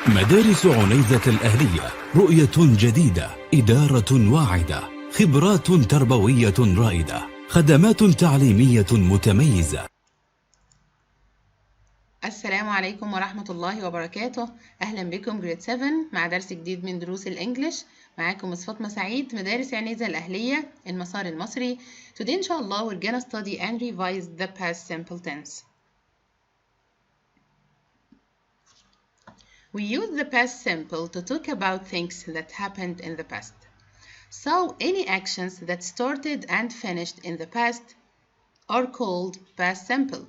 مدارس عنيزة الأهلية، رؤية جديدة، إدارة واعدة، خبرات تربوية رائدة، خدمات تعليمية متميزة. السلام عليكم ورحمة الله وبركاته. أهلا بكم جريد 7 مع درس جديد من دروس الإنجليش. معاكم مس فاطمة سعيد، مدارس عنيزة الأهلية، المسار المصري. Today إن شاء الله we're gonna study and revise the past simple tense. We use the past simple to talk about things that happened in the past. So any actions that started and finished in the past are called past simple.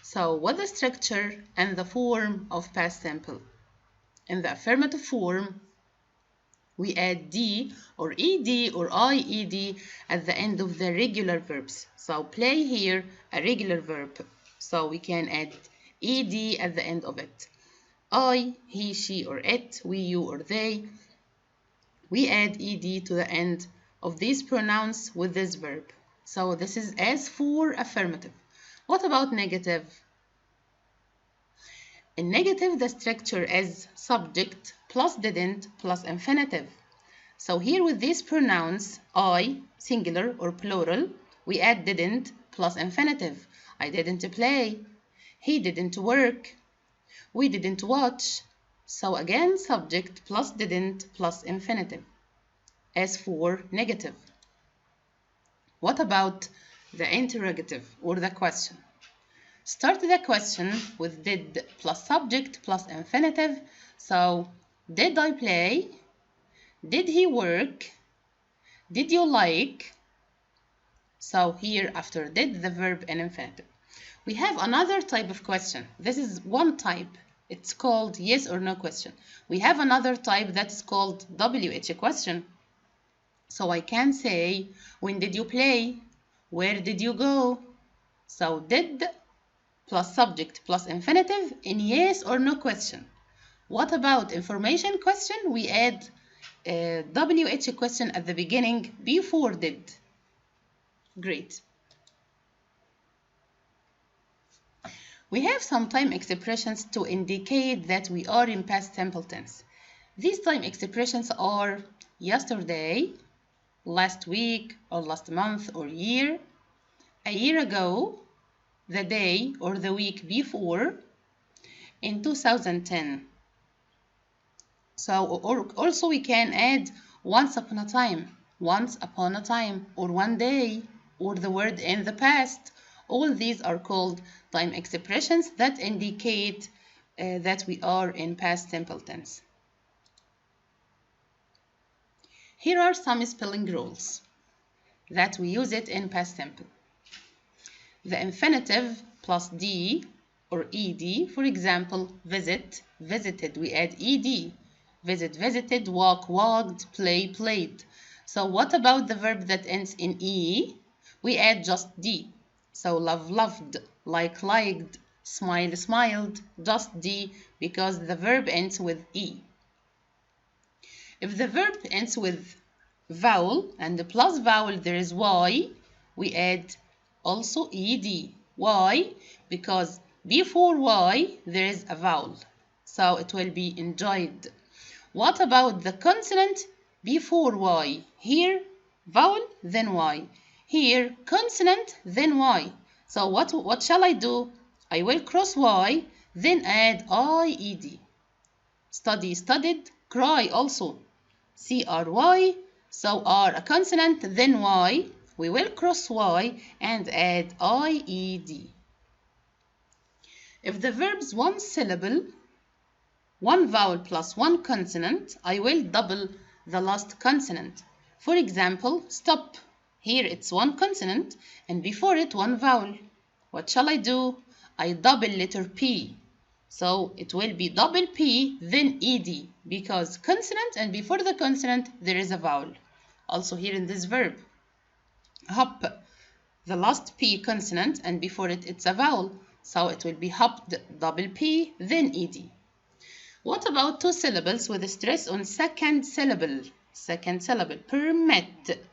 So what's the structure and the form of past simple? In the affirmative form, we add D or ED or IED at the end of the regular verbs. So play here, a regular verb. So we can add ED at the end of it. I, he, she, or it, we, you, or they. We add ED to the end of these pronouns with this verb. So this is as for affirmative. What about negative? In negative, the structure is subject plus didn't plus infinitive. So here with these pronouns, I, singular or plural, we add didn't plus infinitive. I didn't play. He didn't work. We didn't watch. So again, subject plus didn't plus infinitive. As for negative. What about the interrogative or the question? Start the question with did plus subject plus infinitive. So, did I play? Did he work? Did you like? So here after did, the verb in infinitive. We have another type of question. This is one type. It's called yes or no question. We have another type that's called WH question. So I can say, when did you play? Where did you go? So did plus subject plus infinitive in yes or no question. What about information question? We add WH question at the beginning before did. Great. We have some time expressions to indicate that we are in past simple tense. These time expressions are yesterday, last week or last month or year, a year ago, the day or the week before, in 2010. So or also we can add once upon a time, or one day, or the word in the past. All these are called time expressions that indicate that we are in past simple tense. Here are some spelling rules that we use it in past simple. The infinitive plus D or ED, for example, visit, visited, we add ED. Visit, visited, walk, walked, play, played. So what about the verb that ends in E? We add just D. So love, loved, like, liked, smile, smiled, just D because the verb ends with E. If the verb ends with vowel and the plus vowel there is Y, we add also ED. Why? Because before Y there is a vowel. So it will be enjoyed. What about the consonant before Y? Here, vowel, then Y. Here, consonant, then Y. So what shall I do? I will cross Y, then add IED. Study, studied, cry also. CRY, so R a consonant, then Y. We will cross Y and add IED. If the verb's one syllable, one vowel plus one consonant, I will double the last consonant. For example, stop. Here it's one consonant and before it one vowel. What shall I do? I double letter P. So it will be double P then ED because consonant and before the consonant there is a vowel. Also here in this verb. Hop. The last P consonant and before it it's a vowel. So it will be hopped, double P, then ED. What about two syllables with a stress on second syllable? Second syllable, permit.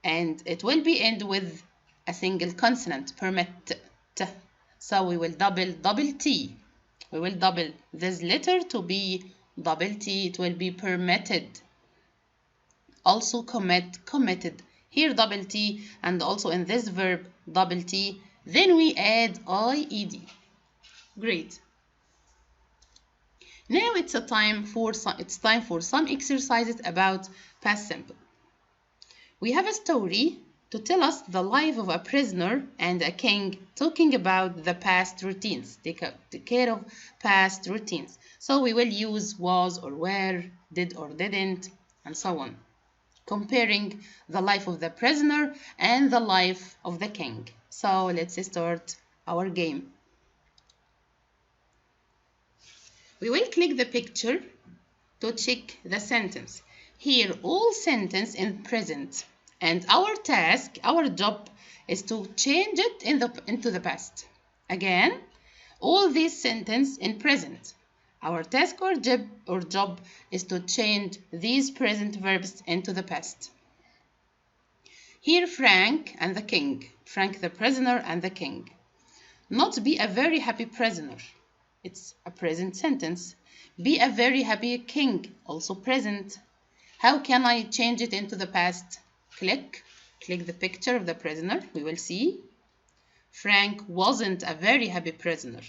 And it will be end with a single consonant, permit. So we will double T. We will double this letter to be double T. It will be permitted. Also committed. Here double T, and also in this verb double T. Then we add IED. Great. Now it's time for some exercises about past simple. We have a story to tell us the life of a prisoner and a king, talking about the past routines. Take care of past routines. So we will use was or were, did or didn't, and so on, comparing the life of the prisoner and the life of the king. So let's start our game. We will click the picture to check the sentence. Here, all sentence in present. And our task, our job, is to change it into the past. Again, all these sentence in present. Our task or job is to change these present verbs into the past. Here, Frank and the king. Frank the prisoner and the king. Not be a very happy prisoner. It's a present sentence. Be a very happy king, also present. How can I change it into the past? Click the picture of the prisoner. We will see. Frank wasn't a very happy prisoner.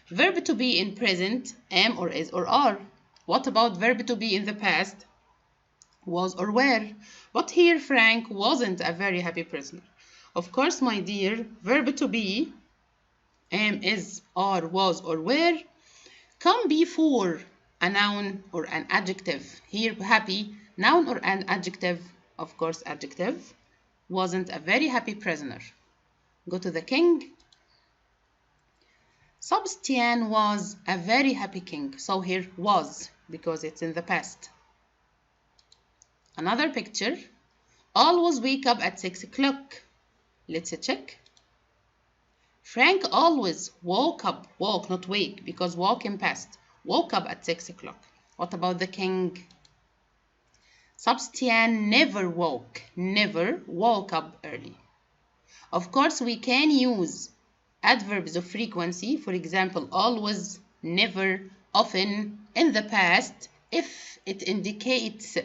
Verb to be in present, am or is or are. What about verb to be in the past? Was or were. But here Frank wasn't a very happy prisoner. Of course, my dear, verb to be, am, is, are, was or were, come before a noun or an adjective. Here happy, noun or an adjective. Of course, adjective. Wasn't a very happy prisoner. Go to the king. Sebastian was a very happy king. So here was, because it's in the past. Another picture. Always wake up at 6 o'clock. Let's check. Frank always woke up, walk, not wake, because walk in past. Woke up at 6 o'clock. What about the king? Sebastian never woke up early. Of course, we can use adverbs of frequency, for example, always, never, often, in the past, if it indicates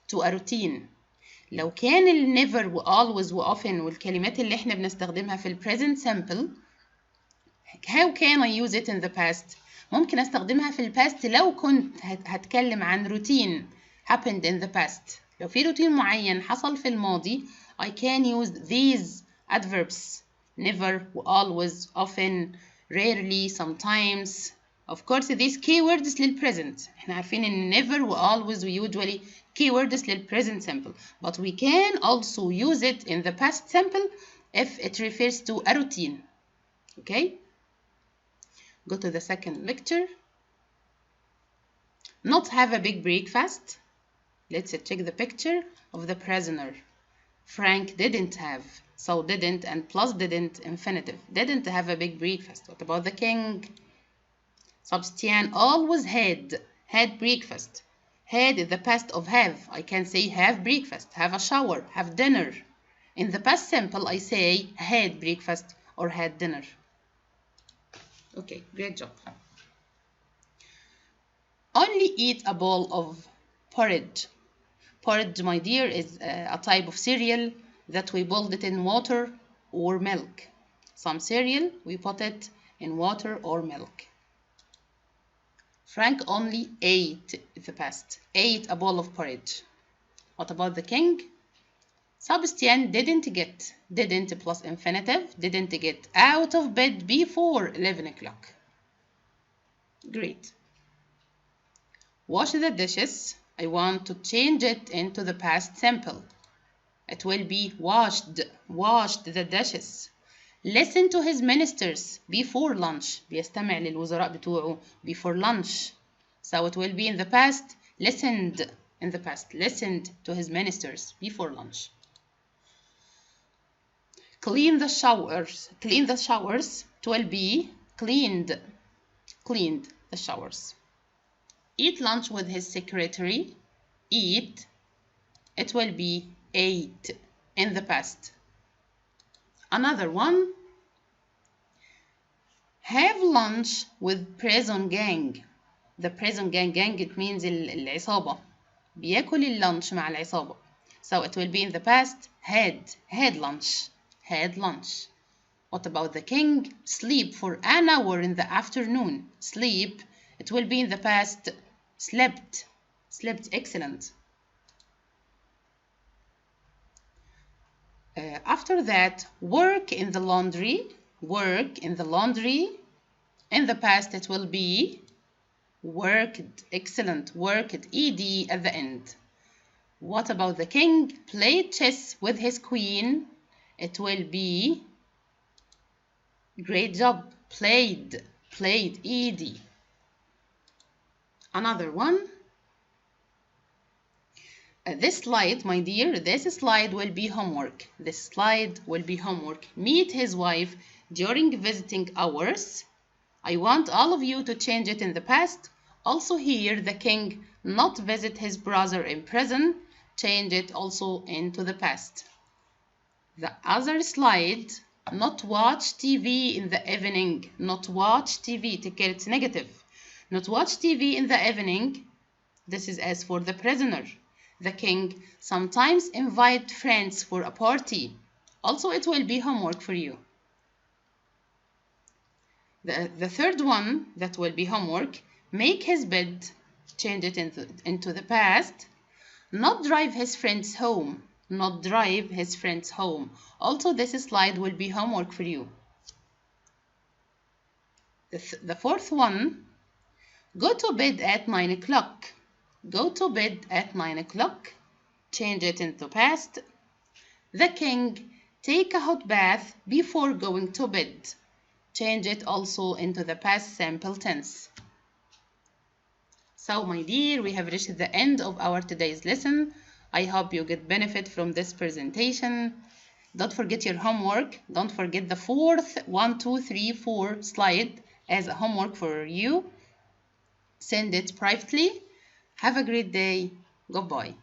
to a routine. لو كان ال never و always و often والكلمات اللي احنا بنستخدمها في ال present simple, how can I use it in the past? ممكن استخدمها في ال past لو كنت هتكلم عن routine happened in the past. لو في روتين معين حصل في الماضي, I can use these adverbs. Never, always, often, rarely, sometimes. Of course, these keywords للpresent. احنا عارفين ان never و always و usually keywords للpresent simple. But we can also use it in the past simple if it refers to a routine. Okay? Go to the second lecture. Not have a big breakfast. Let's check the picture of the prisoner. Frank didn't have. So didn't and plus didn't infinitive. Didn't have a big breakfast. What about the king? Sebastian always had breakfast. Had is the past of have. I can say have breakfast, have a shower, have dinner. In the past simple, I say had breakfast or had dinner. Okay, great job. Only eat a bowl of porridge. Porridge, my dear, is a type of cereal that we boiled it in water or milk. Some cereal, we put it in water or milk. Frank only ate in the past. Ate a bowl of porridge. What about the king? Sebastian didn't get. Didn't plus infinitive. Didn't get out of bed before 11 o'clock. Great. Wash the dishes. I want to change it into the past simple. It will be washed the dishes. Listen to his ministers before lunch. بيستمع للوزراء بتوعه before lunch. So it will be in the past, listened in the past. Listened to his ministers before lunch. Clean the showers. Clean the showers. It will be cleaned the showers. Eat lunch with his secretary. Eat. It will be ate in the past. Another one. have lunch with prison gang. The prison gang it means العصابة. بياكل اللانش مع العصابة. So it will be in the past had lunch. Had lunch. What about the king? Sleep for an hour in the afternoon. Sleep, it will be in the past slept. Slept, excellent. After that, work in the laundry. Work in the laundry. In the past, it will be worked. Excellent. Worked, ed at the end. What about the king? Played chess with his queen. It will be great job. Played, ed. Another one. This slide, my dear, this slide will be homework. This slide will be homework. Meet his wife during visiting hours. I want all of you to change it in the past. Also here, the king not visit his brother in prison. Change it also into the past. The other slide, not watch TV in the evening. Not watch TV. Take care, it's negative. Not watch TV in the evening. This is as for the prisoner. The king sometimes invite friends for a party. Also, it will be homework for you. The third one that will be homework, make his bed. Change it into the past. Not drive his friends home. Not drive his friends home. Also, this slide will be homework for you. The fourth one, go to bed at 9 o'clock. Go to bed at 9 o'clock. Change it into past. The king take a hot bath before going to bed. Change it also into the past simple tense. So, my dear, we have reached the end of our today's lesson. I hope you get benefit from this presentation. Don't forget your homework. Don't forget the fourth 1, 2, 3, 4 slide as a homework for you. Send it privately. Have a great day. Goodbye.